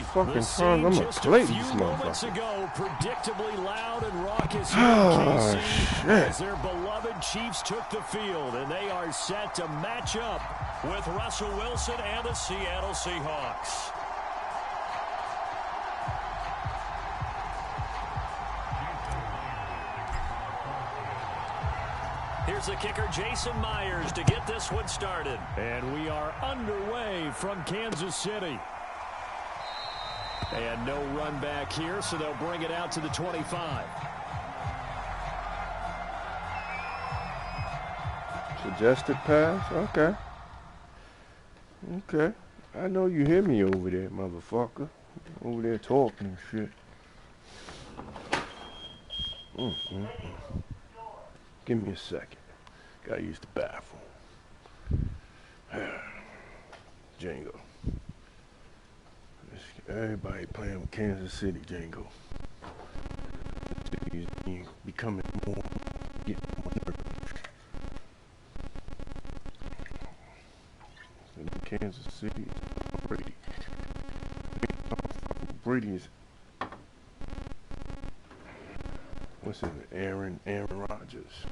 fucking times I'm gonna play these motherfuckers. Predictably loud and raucous here in KC as their beloved Chiefs took the field, and they are set to match up with Russell Wilson and the Seattle Seahawks. Here's the kicker, Jason Myers, to get this one started. And we are underway from Kansas City. And no run back here, so they'll bring it out to the 25. Suggested pass? Okay. Okay. I know you hear me over there, motherfucker. Over there talking and shit. Give me a second. Gotta use the bathroom. Django. Everybody playing with Kansas City, Django. He's becoming more, getting more nervous. Kansas City, Brady. Brady is, what's his name? Aaron Rodgers.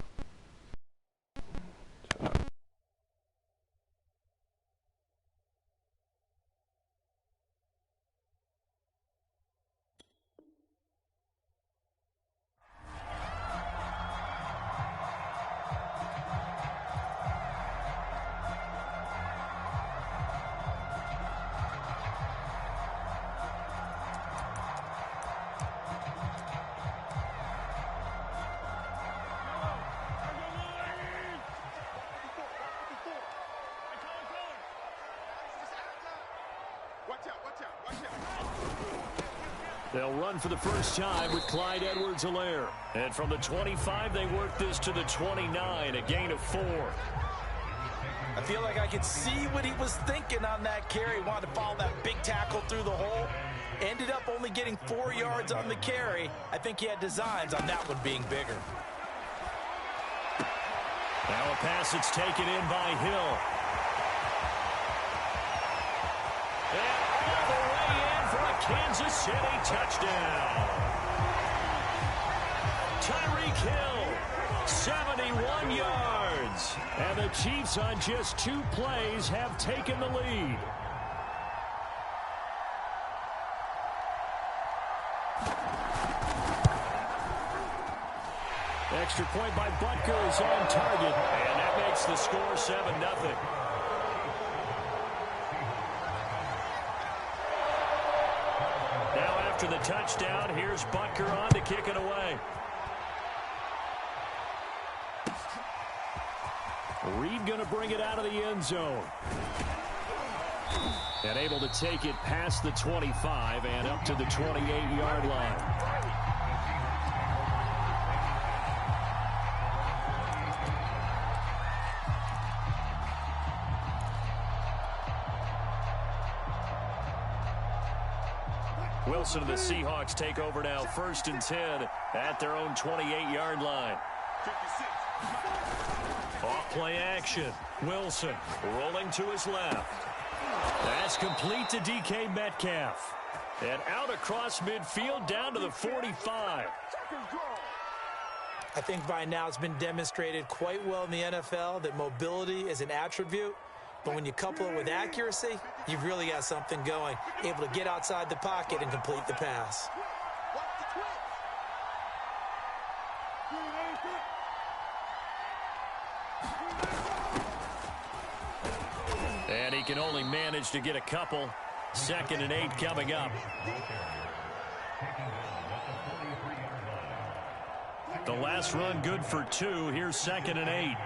They'll run for the first time with Clyde Edwards-Helaire. And from the 25, they work this to the 29, a gain of 4. I feel like I could see what he was thinking on that carry. He wanted to follow that big tackle through the hole. Ended up only getting 4 yards on the carry. I think he had designs on that one being bigger. Now a pass that's taken in by Hill. And all the way in for a Kansas City touchdown. Tyreek Hill, 71 yards. And the Chiefs on just 2 plays have taken the lead. Extra point by Butker is on target, and that makes the score 7-0. Now after the touchdown, here's Butker on to kick it away. Reed going to bring it out of the end zone. And able to take it past the 25 and up to the 28-yard line. Wilson and the Seahawks take over now, 1st and 10 at their own 28-yard line. Off play action. Wilson rolling to his left. That's complete to DK Metcalf. And out across midfield down to the 45. I think by now it's been demonstrated quite well in the NFL that mobility is an attribute. But when you couple it with accuracy, you've really got something going. Able to get outside the pocket and complete the pass. And he can only manage to get a couple. 2nd and 8 coming up. The last run good for 2. Here's 2nd and 8.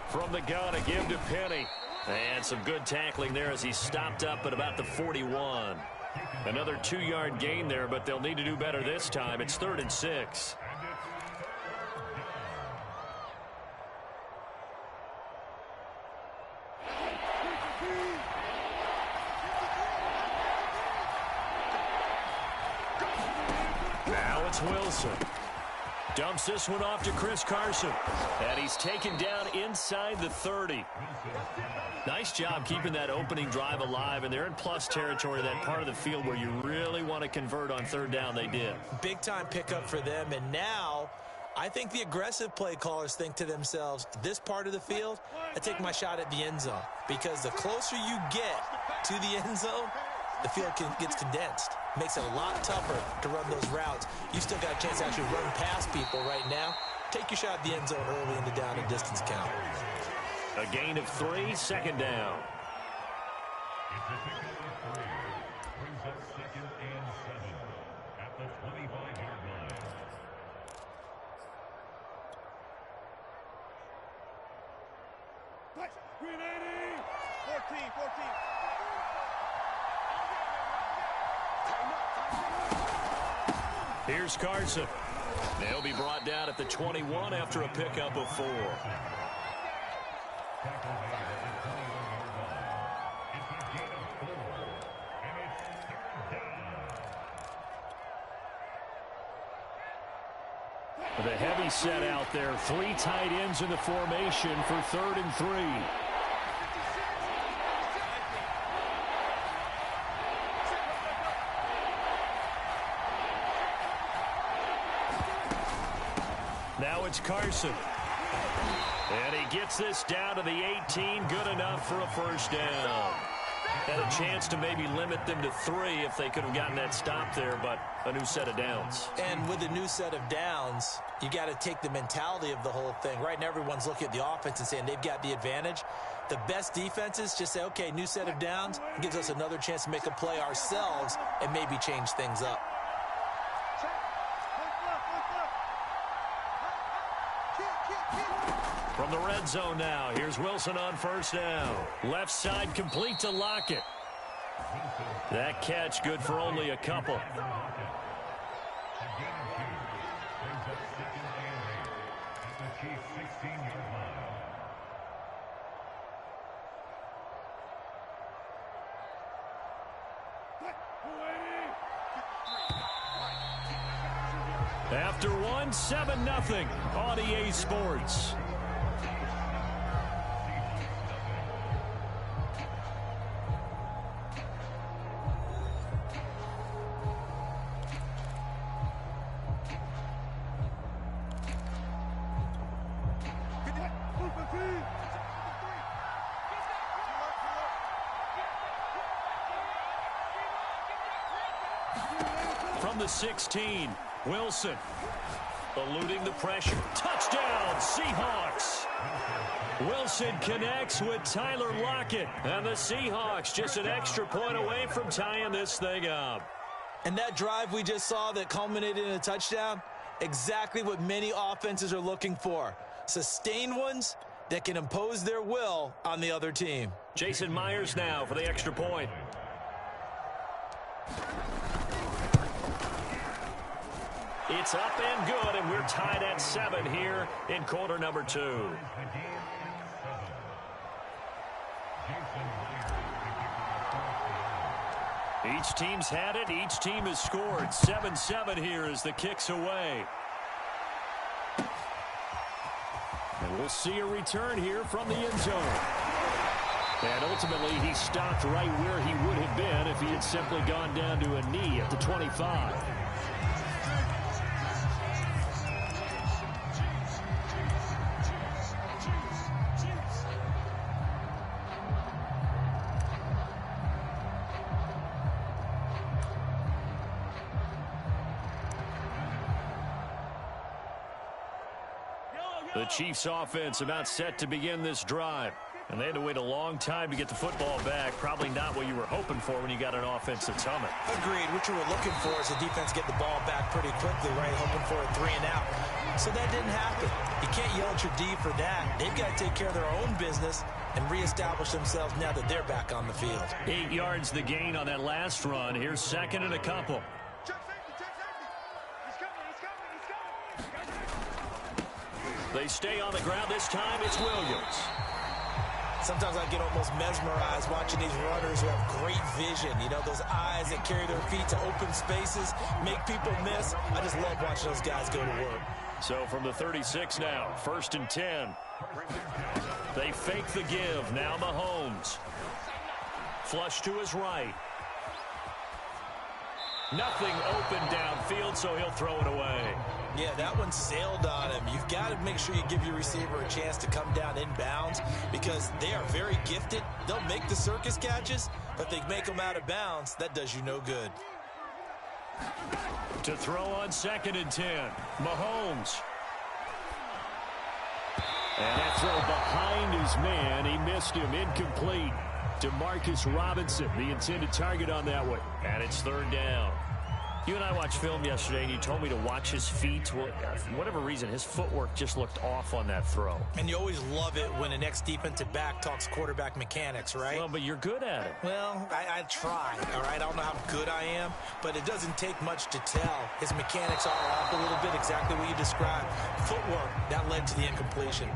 From the gun, a give to Penny. And some good tackling there as he stopped up at about the 41. Another 2-yard gain there, but they'll need to do better this time. It's 3rd and 6. Now it's Wilson. Dumps this one off to Chris Carson. And he's taken down inside the 30. Nice job keeping that opening drive alive, and they're in plus territory, that part of the field where you really want to convert on third down. They did. Big-time pickup for them, and now I think the aggressive play callers think to themselves, this part of the field, I take my shot at the end zone, because the closer you get to the end zone, the field gets condensed. Makes it a lot tougher to run those routes. You still got a chance to actually run past people right now. Take your shot at the end zone early in the down and distance count. A gain of 3, second down. Brings up 2nd and 7 at the 25-yard line. Remaining 14. Here's Carson. They'll be brought down at the 21 after a pickup of 4. The heavy set out there. 3 tight ends in the formation for 3rd and 3. Now it's Carson. And he gets this down to the 18. Good enough for a first down. Had a chance to maybe limit them to 3 if they could have gotten that stop there, but a new set of downs. And with a new set of downs, you got to take the mentality of the whole thing. Right now, everyone's looking at the offense and saying they've got the advantage. The best defenses just say, okay, new set of downs. It gives us another chance to make a play ourselves and maybe change things up. From the red zone now, here's Wilson on first down. Left side complete to Lockett. That catch good for only a couple. After one, 7-0 on EA Sports. From the 16, Wilson eluding the pressure. Touchdown, Seahawks. Wilson connects with Tyler Lockett. And the Seahawks just an extra point away from tying this thing up. And that drive we just saw that culminated in a touchdown, exactly what many offenses are looking for. Sustained ones that can impose their will on the other team. Jason Myers now for the extra point. It's up and good, and we're tied at 7 here in quarter number 2. Each team's had it. Each team has scored. 7-7 here as the kick's away. And we'll see a return here from the end zone. And ultimately, he stopped right where he would have been if he had simply gone down to a knee at the 25. The Chiefs offense about set to begin this drive. And they had to wait a long time to get the football back. Probably not what you were hoping for when you got an offense that's humming. Agreed. What you were looking for is the defense get the ball back pretty quickly, right? Hoping for a 3-and-out. So that didn't happen. You can't yell at your D for that. They've got to take care of their own business and reestablish themselves now that they're back on the field. 8 yards the gain on that last run. Here's second and a couple. They stay on the ground. This time it's Williams. Sometimes I get almost mesmerized watching these runners who have great vision. You know, those eyes that carry their feet to open spaces, make people miss. I just love watching those guys go to work. So from the 36 now, 1st and 10. They fake the give. Now Mahomes. Flush to his right. Nothing open downfield, so he'll throw it away. Yeah, that one sailed on him. You've got to make sure you give your receiver a chance to come down inbounds because they are very gifted. They'll make the circus catches, but they make them out of bounds. That does you no good. To throw on 2nd and 10, Mahomes. And that throw behind his man. He missed him. Incomplete to Marcus Robinson, the intended target on that one. And it's 3rd down. You and I watched film yesterday, and you told me to watch his feet. Well, for whatever reason, his footwork just looked off on that throw. And you always love it when an ex-defensive back talks quarterback mechanics, right? Well, but you're good at it. Well, I try, all right? I don't know how good I am, but it doesn't take much to tell. His mechanics are off a little bit, exactly what you described. Footwork, that led to the incompletion.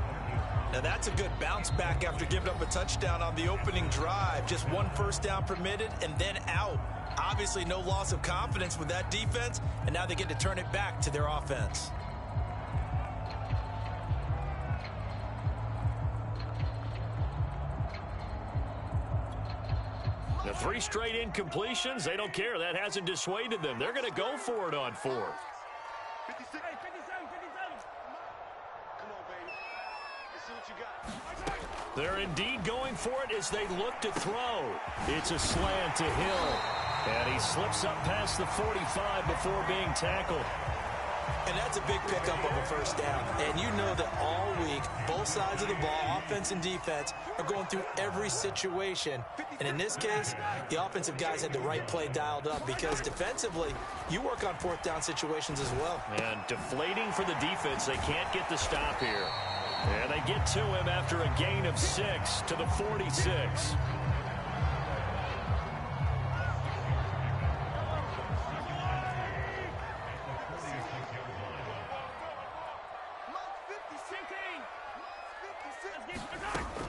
Now, that's a good bounce back after giving up a touchdown on the opening drive. Just 1 first down permitted and then out. Obviously, no loss of confidence with that defense, and now they get to turn it back to their offense. The 3 straight incompletions, they don't care. That hasn't dissuaded them. They're going to go for it on 4th. 57, 57. Come on, baby. Let's see what you got. They're indeed going for it as they look to throw. It's a slant to Hill. And he slips up past the 45 before being tackled. And that's a big pickup of a first down. And you know that all week, both sides of the ball, offense and defense, are going through every situation. And in this case, the offensive guys had the right play dialed up because defensively, you work on 4th down situations as well. And deflating for the defense. They can't get the stop here. And they get to him after a gain of 6 to the 46.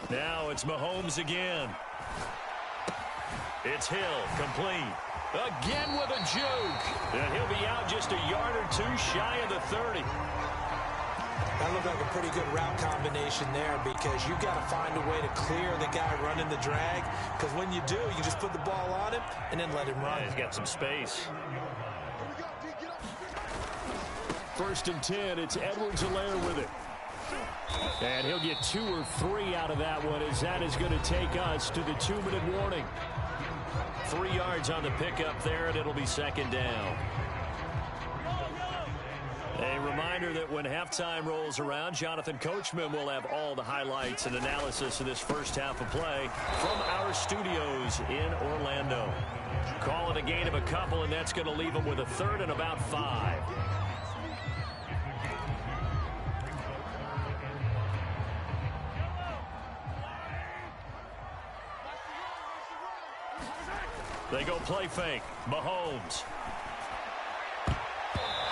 Now it's Mahomes again. It's Hill, complete. Again with a juke. And he'll be out just a yard or 2 shy of the 30. That looked like a pretty good route combination there because you've got to find a way to clear the guy running the drag. Because when you do, you just put the ball on him and then let him run. Yeah, he's got some space. 1st and 10, it's Edwards-Helaire with it. And he'll get 2 or 3 out of that one as that is going to take us to the 2-minute warning. 3 yards on the pickup there, and it'll be 2nd down. A reminder that when halftime rolls around, Jonathan Coachman will have all the highlights and analysis of this first half of play from our studios in Orlando. Call it a gain of a couple, and that's going to leave them with a 3rd and about 5. They go play fake. Mahomes.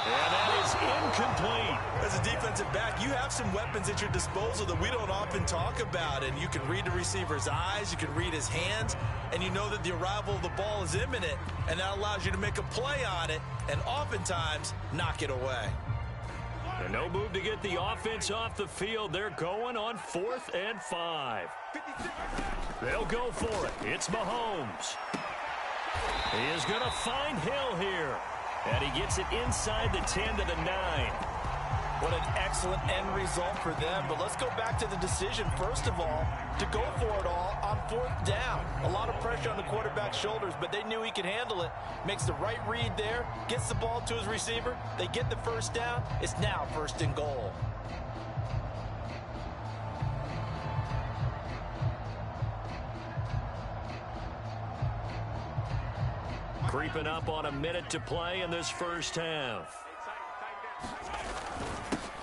And that is incomplete. As a defensive back, you have some weapons at your disposal that we don't often talk about. And you can read the receiver's eyes, you can read his hands, and you know that the arrival of the ball is imminent. And that allows you to make a play on it and oftentimes knock it away. And no move to get the offense off the field. They're going on 4th and 5. They'll go for it. It's Mahomes. He is going to find Hill here. And he gets it inside the 10 to the 9. What an excellent end result for them. But let's go back to the decision, first of all, to go for it all on 4th down. A lot of pressure on the quarterback's shoulders, but they knew he could handle it. Makes the right read there, gets the ball to his receiver. They get the first down. It's now 1st and goal. Creeping up on a minute to play in this first half.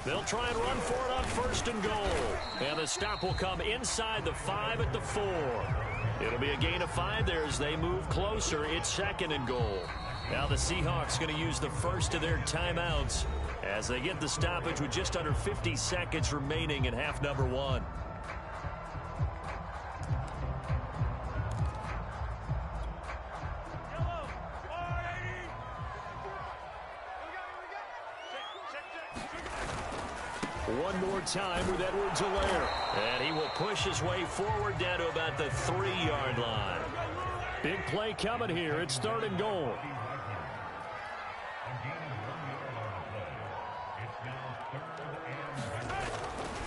They'll try and run for it on 1st and goal. And the stop will come inside the 5 at the 4. It'll be a gain of 5 there as they move closer. It's 2nd and goal. Now the Seahawks going to use the first of their timeouts as they get the stoppage with just under 50 seconds remaining in half number 1. One more time with Edwards-Helaire. And he will push his way forward down to about the 3-yard line. Big play coming here. It's 3rd and goal.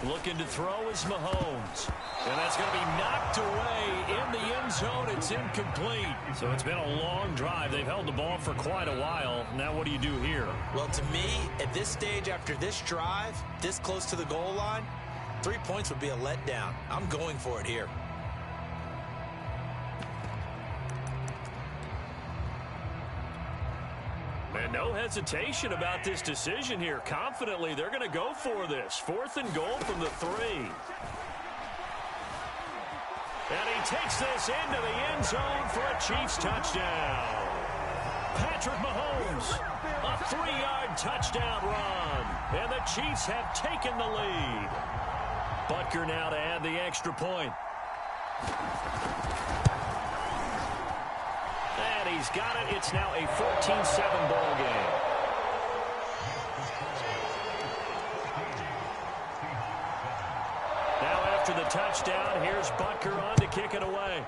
Looking to throw is Mahomes. And that's going to be knocked away in the end zone. It's incomplete. So it's been a long drive. They've held the ball for quite a while. Now what do you do here? Well, to me, at this stage after this drive, this close to the goal line, 3 points would be a letdown. I'm going for it here. And no hesitation about this decision here. Confidently, they're going to go for this. 4th and goal from the 3. And he takes this into the end zone for a Chiefs touchdown. Patrick Mahomes, a 3-yard touchdown run. And the Chiefs have taken the lead. Butker now to add the extra point. And he's got it. It's now a 14-7 ball game. Now after the touchdown, here's Butker on to kick it away.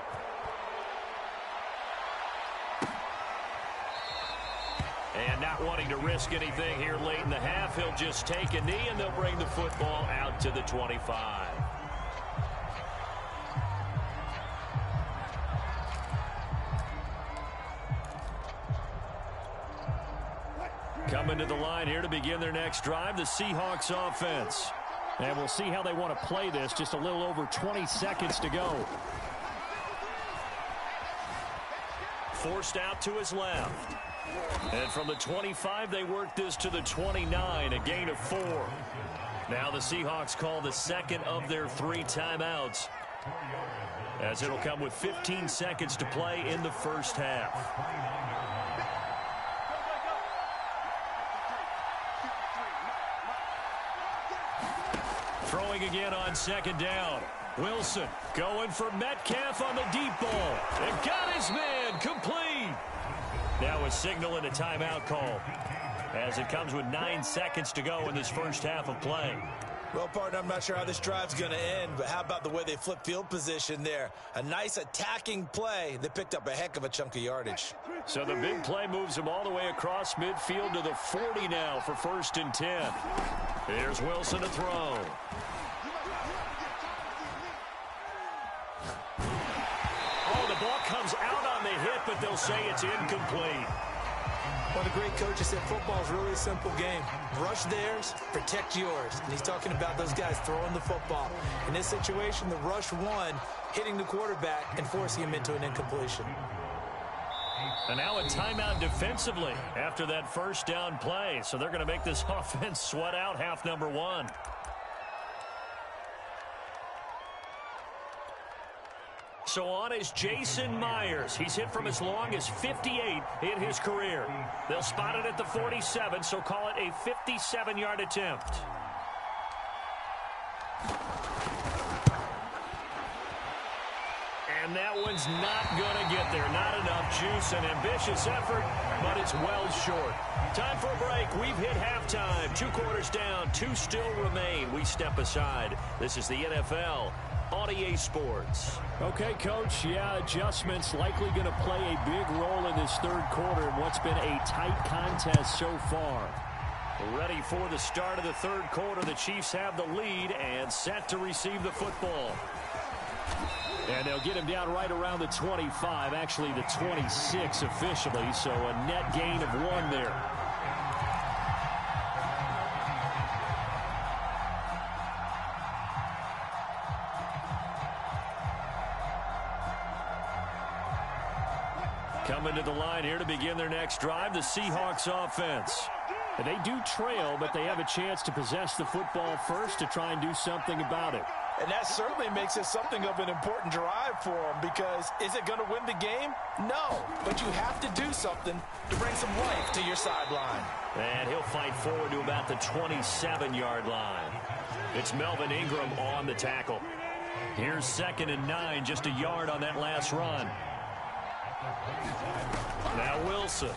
And not wanting to risk anything here late in the half, he'll just take a knee and they'll bring the football out to the 25. Coming to the line here to begin their next drive, the Seahawks offense. And we'll see how they want to play this. Just a little over 20 seconds to go. Forced out to his left. And from the 25, they work this to the 29, a gain of 4. Now the Seahawks call the second of their 3 timeouts, as it'll come with 15 seconds to play in the first half. Throwing again on 2nd down. Wilson going for Metcalf on the deep ball. And got his man complete. Now a signal and a timeout call, as it comes with 9 seconds to go in this first half of play. Well, partner, I'm not sure how this drive's going to end, but how about the way they flip field position there? A nice attacking play. They picked up a heck of a chunk of yardage. So the big play moves them all the way across midfield to the 40 now for 1st and 10. Here's Wilson to throw. Oh, the ball comes out on the hit, but they'll say it's incomplete. One of the great coaches said football is really a simple game. Rush theirs, protect yours. And he's talking about those guys throwing the football. In this situation, the rush won, hitting the quarterback and forcing him into an incompletion. And now a timeout defensively after that first down play. So they're going to make this offense sweat out half number 1. So on is Jason Myers. He's hit from as long as 58 in his career. They'll spot it at the 47, so call it a 57-yard attempt. And that one's not going to get there. Not enough juice. An ambitious effort, but it's well short. Time for a break. We've hit halftime. 2 quarters down. 2 still remain. We step aside. This is the NFL on EA Sports. Okay, Coach. Yeah, adjustments likely going to play a big role in this 3rd quarter in what's been a tight contest so far. Ready for the start of the 3rd quarter. The Chiefs have the lead and set to receive the football. And they'll get him down right around the 25, actually the 26 officially, so a net gain of 1 there. Coming to the line here to begin their next drive, the Seahawks offense. And they do trail, but they have a chance to possess the football first to try and do something about it. And that certainly makes it something of an important drive for them, because is it going to win the game? No, but you have to do something to bring some life to your sideline. And he'll fight forward to about the 27-yard line. It's Melvin Ingram on the tackle. Here's 2nd and 9, just a yard on that last run. Now Wilson.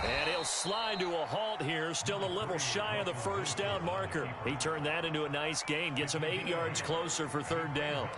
And he'll slide to a halt here, still a little shy of the first down marker. He turned that into a nice gain, gets him 8 yards closer for third down.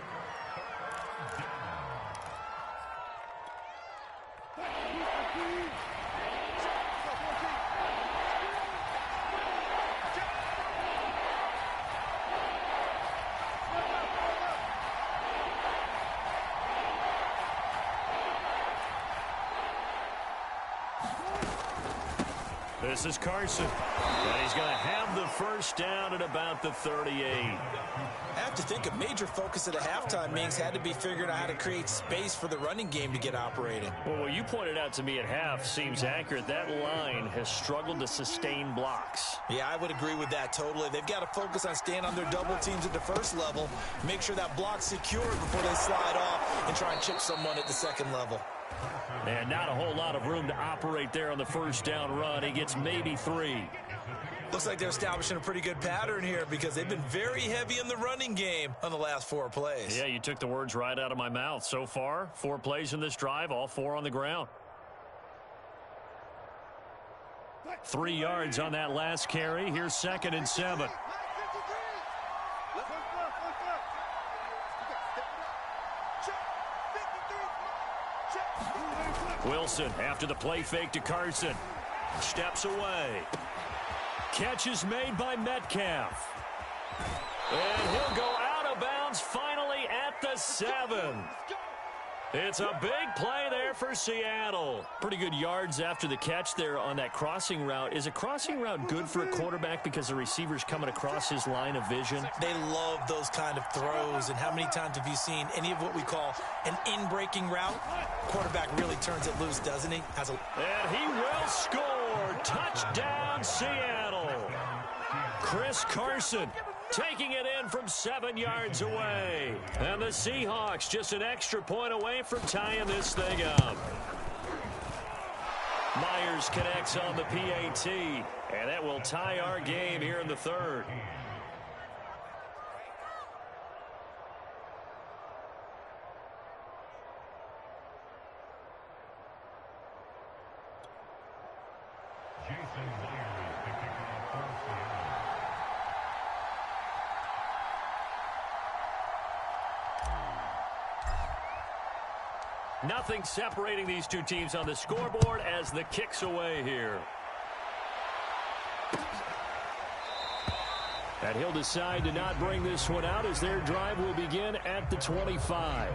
This is Carson, and he's going to have the first down at about the 38. I have to think a major focus at the halftime means had to be figuring out how to create space for the running game to get operating. Well, what you pointed out to me at half seems accurate. That line has struggled to sustain blocks. Yeah, I would agree with that totally. They've got to focus on staying on their double teams at the first level, make sure that block's secured before they slide off and try and chip someone at the second level. And not a whole lot of room to operate there on the first down run. He gets maybe 3. Looks like they're establishing a pretty good pattern here because they've been very heavy in the running game on the last 4 plays. Yeah, you took the words right out of my mouth. So far, 4 plays in this drive, all 4 on the ground. 3 yards on that last carry. Here's 2nd and 7. Wilson after the play fake to Carson. Steps away. Catch is made by Metcalf. And he'll go out of bounds finally at the 7. It's a big play there for Seattle. Pretty good yards after the catch there on that crossing route. Is a crossing route good for a quarterback because the receiver's coming across his line of vision? They love those kind of throws. And how many times have you seen any of what we call an in-breaking route? Quarterback really turns it loose, doesn't he? And he will score. Touchdown, Seattle. Chris Carson taking it in from 7 yards away. And the Seahawks just an extra point away from tying this thing up. Myers connects on the PAT, and that will tie our game here in the 3rd. Nothing separating these two teams on the scoreboard as the kick's away here. And he'll decide to not bring this one out as their drive will begin at the 25.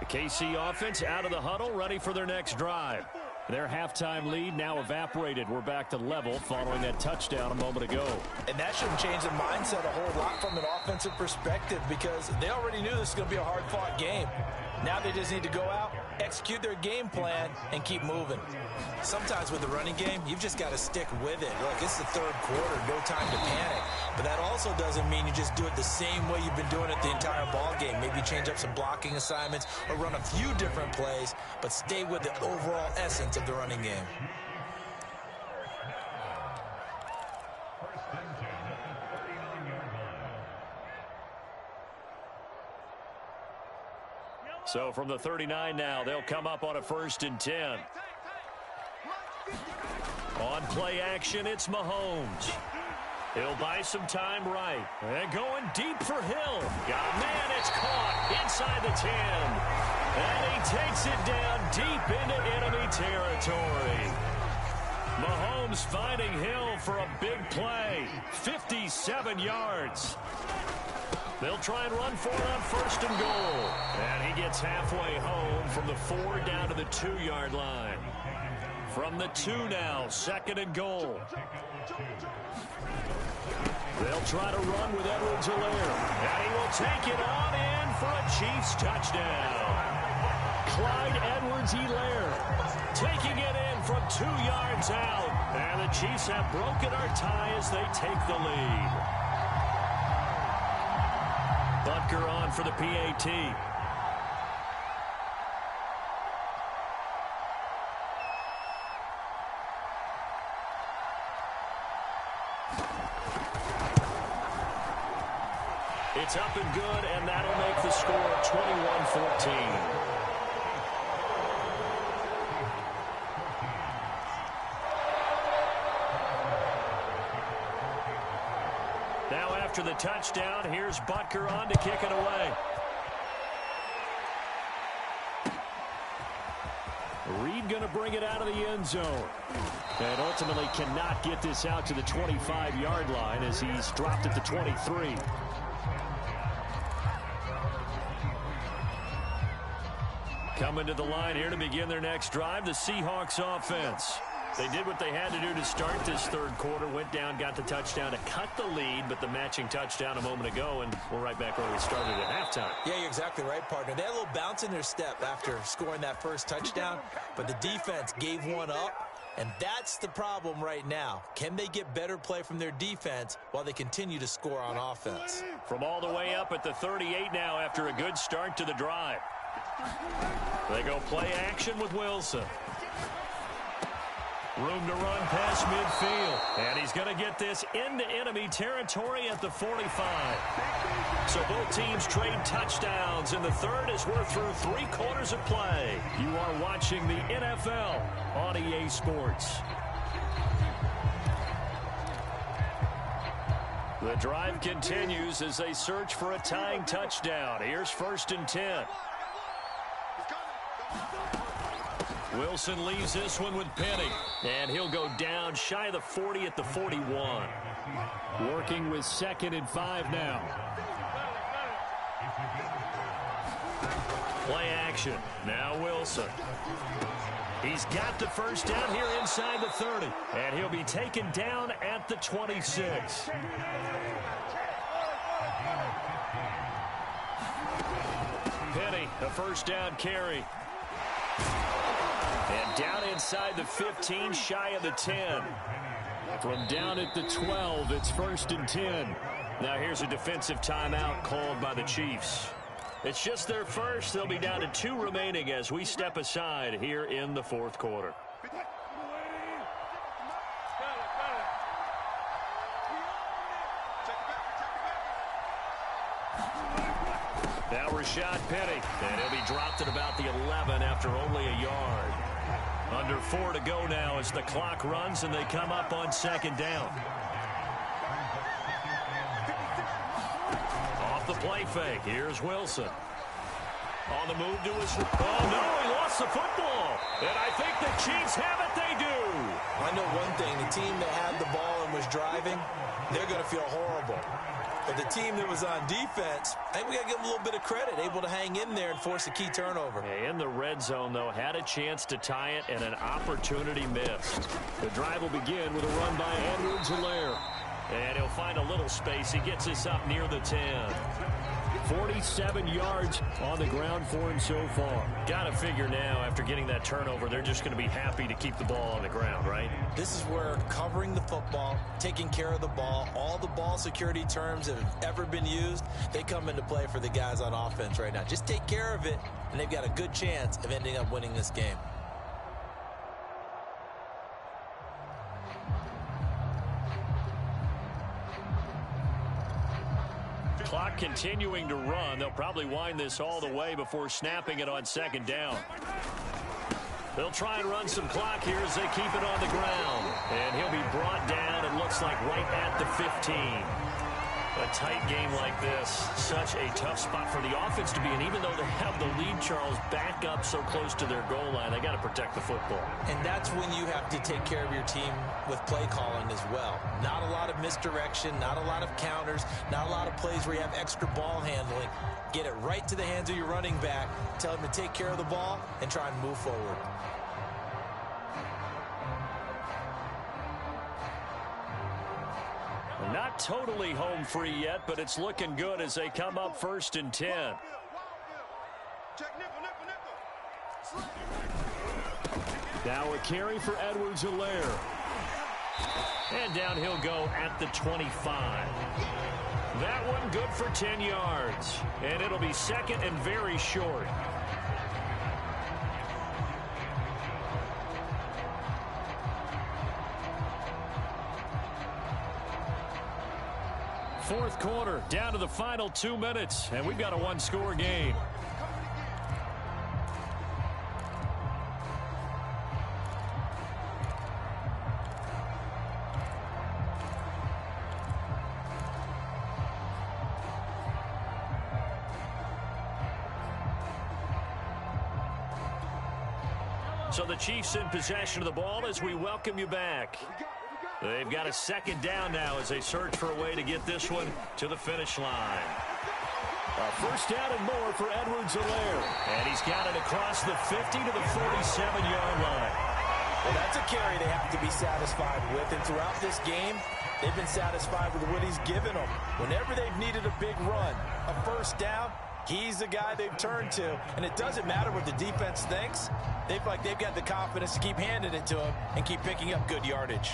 KC offense out of the huddle, ready for their next drive. Their halftime lead now evaporated. We're back to level following that touchdown a moment ago. And that shouldn't change the mindset a whole lot from an offensive perspective because they already knew this was going to be a hard-fought game. Now they just need to go out, execute their game plan, and keep moving. Sometimes with the running game, you've just got to stick with it. Look, it's the 3rd quarter, no time to panic. But that also doesn't mean you just do it the same way you've been doing it the entire ball game. Maybe change up some blocking assignments or run a few different plays, but stay with the overall essence of the running game. So from the 39 now, they'll come up on a 1st and 10. On play action, it's Mahomes. He'll buy some time right. And going deep for Hill. Got a man, it's caught inside the 10. And he takes it down deep into enemy territory. Mahomes finding Hill for a big play. 57 yards. They'll try and run for it on 1st and goal. And he gets halfway home from the 4 down to the 2-yard line. From the 2 now, 2nd and goal. They'll try to run with Edwards-Helaire. And he will take it on in for a Chiefs touchdown. Clyde Edwards-Helaire taking it in from 2 yards out. And the Chiefs have broken our tie as they take the lead. Butker on for the PAT. It's up and good, and that'll make the score 21-14. Now after the touchdown, here's Butker on to kick it away. Reed going to bring it out of the end zone. And ultimately cannot get this out to the 25-yard line as he's dropped at the 23. Coming to the line here to begin their next drive, the Seahawks offense. They did what they had to do to start this third quarter, went down, got the touchdown to cut the lead, but the matching touchdown a moment ago, and we're right back where we started at halftime. Yeah, you're exactly right, partner. They had a little bounce in their step after scoring that first touchdown, but the defense gave one up, and that's the problem right now. Can they get better play from their defense while they continue to score on offense? From all the way up at the 38 now after a good start to the drive. They go play action with Wilson. Room to run past midfield. And he's going to get this into enemy territory at the 45. So both teams trade touchdowns in the third as we're through 3 quarters of play. You are watching the NFL on EA Sports. The drive continues as they search for a tying touchdown. Here's 1st and 10. Wilson leaves this one with Penny, and he'll go down shy of the 40 at the 41. Working with 2nd and 5 now. Play action. Now Wilson. He's got the first down here inside the 30, and he'll be taken down at the 26. Penny, a first down carry. And down inside the 15, shy of the 10. From down at the 12, it's 1st and 10. Now here's a defensive timeout called by the Chiefs. It's just their first. They'll be down to 2 remaining as we step aside here in the 4th quarter. Now Rashad Penny, and he'll be dropped at about the 11 after only a yard. Under 4 to go now as the clock runs and they come up on 2nd down. Off the play fake, here's Wilson. On the move to his... Oh, no, he lost the football. And I think the Chiefs have it, they do. I know one thing, the team that had the ball and was driving, they're going to feel horrible. But the team that was on defense, I think we got to give them a little bit of credit, able to hang in there and force a key turnover. In the red zone, though, had a chance to tie it and an opportunity missed. The drive will begin with a run by Edwards-Helaire. And he'll find a little space. He gets us up near the 10. 47 yards on the ground for him so far. Got to figure now, after getting that turnover, they're just going to be happy to keep the ball on the ground, right? This is where covering the football, taking care of the ball, all the ball security terms that have ever been used, they come into play for the guys on offense right now. Just take care of it, and they've got a good chance of ending up winning this game. Clock continuing to run. They'll probably wind this all the way before snapping it on 2nd down. They'll try and run some clock here as they keep it on the ground. And he'll be brought down, it looks like, right at the 15. A tight game like this, such a tough spot for the offense to be in. Even though they have the lead, Charles, back up so close to their goal line, they got to protect the football. And that's when you have to take care of your team with play calling as well. Not a lot of misdirection, not a lot of counters, not a lot of plays where you have extra ball handling. Get it right to the hands of your running back, tell him to take care of the ball, and try and move forward. Not totally home free yet, but it's looking good as they come up 1st and 10. Now a carry for Edwards-Helaire. And down he'll go at the 25. That one good for 10 yards. And it'll be second and very short. Fourth quarter, down to the final 2 minutes, and we've got a one-score game. So the Chiefs in possession of the ball as we welcome you back. They've got a second down now as they search for a way to get this one to the finish line. A first down and more for Edwards-Helaire. And he's got it across the 50 to the 47-yard line. Well, that's a carry they have to be satisfied with. And throughout this game, they've been satisfied with what he's given them. Whenever they've needed a big run, a first down, he's the guy they've turned to. And it doesn't matter what the defense thinks. They feel like they've got the confidence to keep handing it to him and keep picking up good yardage.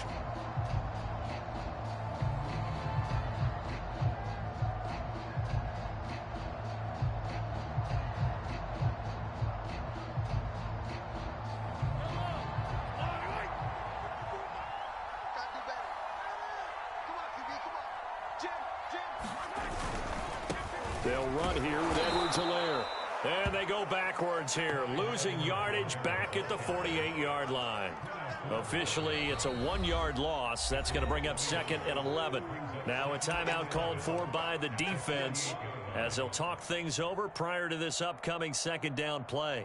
They'll run here with Edwards-Helaire. And they go backwards here, losing yardage back at the 48-yard line. Officially, it's a 1-yard loss. That's going to bring up second and 11. Now a timeout called for by the defense as they'll talk things over prior to this upcoming second down play.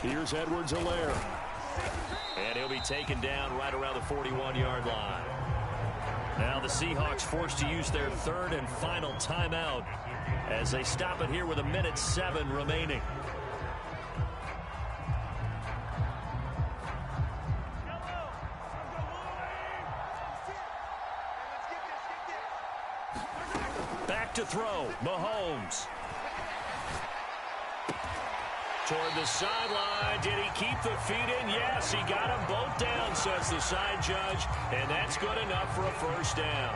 Here's Edwards-Helaire. And he'll be taken down right around the 41-yard line. Now the Seahawks forced to use their third and final timeout as they stop it here with 1:07 remaining. Back to throw, Mahomes. Toward the sideline. Did he keep the feet in? Yes, he got them both down, says the side judge. And that's good enough for a first down.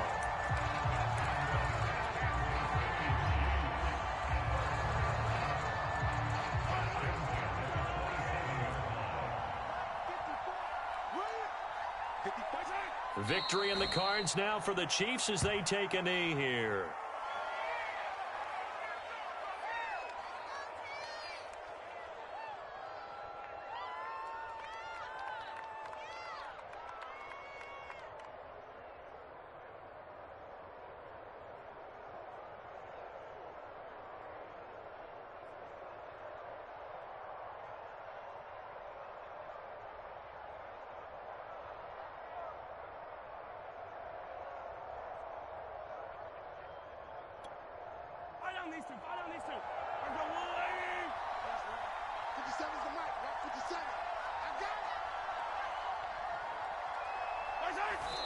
Victory in the cards now for the Chiefs as they take a knee here.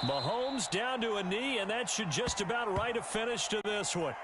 Mahomes down to a knee, and that should just about write a finish to this one.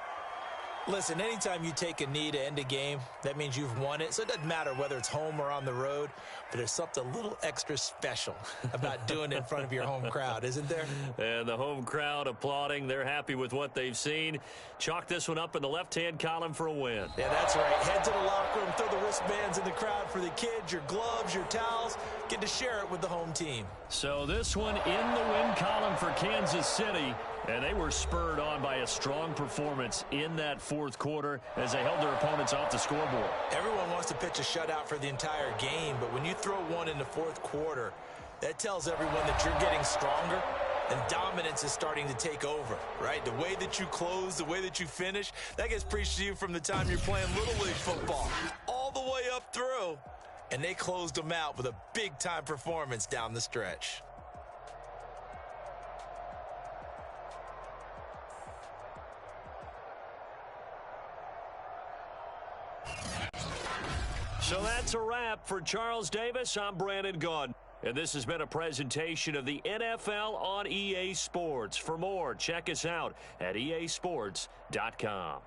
Listen, anytime you take a knee to end a game, that means you've won it. So it doesn't matter whether it's home or on the road, but there's something a little extra special about doing it in front of your home crowd, isn't there? And the home crowd applauding. They're happy with what they've seen. Chalk this one up in the left-hand column for a win. Yeah, that's right. Head to the locker room, throw the wristbands in the crowd for the kids, your gloves, your towels. Get to share it with the home team. So this one in the win column for Kansas City. And they were spurred on by a strong performance in that fourth quarter as they held their opponents off the scoreboard. Everyone wants to pitch a shutout for the entire game, but when you throw one in the fourth quarter, that tells everyone that you're getting stronger and dominance is starting to take over, right? The way that you close, the way that you finish, that gets preached to you from the time you're playing Little League football all the way up through. And they closed them out with a big-time performance down the stretch. So that's a wrap for Charles Davis. I'm Brandon Gaudin. And this has been a presentation of the NFL on EA Sports. For more, check us out at easports.com.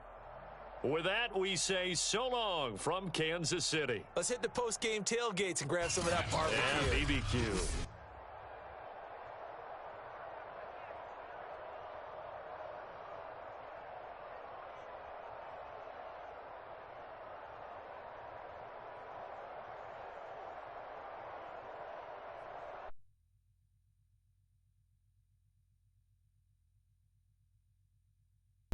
With that, we say so long from Kansas City. Let's hit the post-game tailgates and grab some of that barbecue. Yeah, BBQ.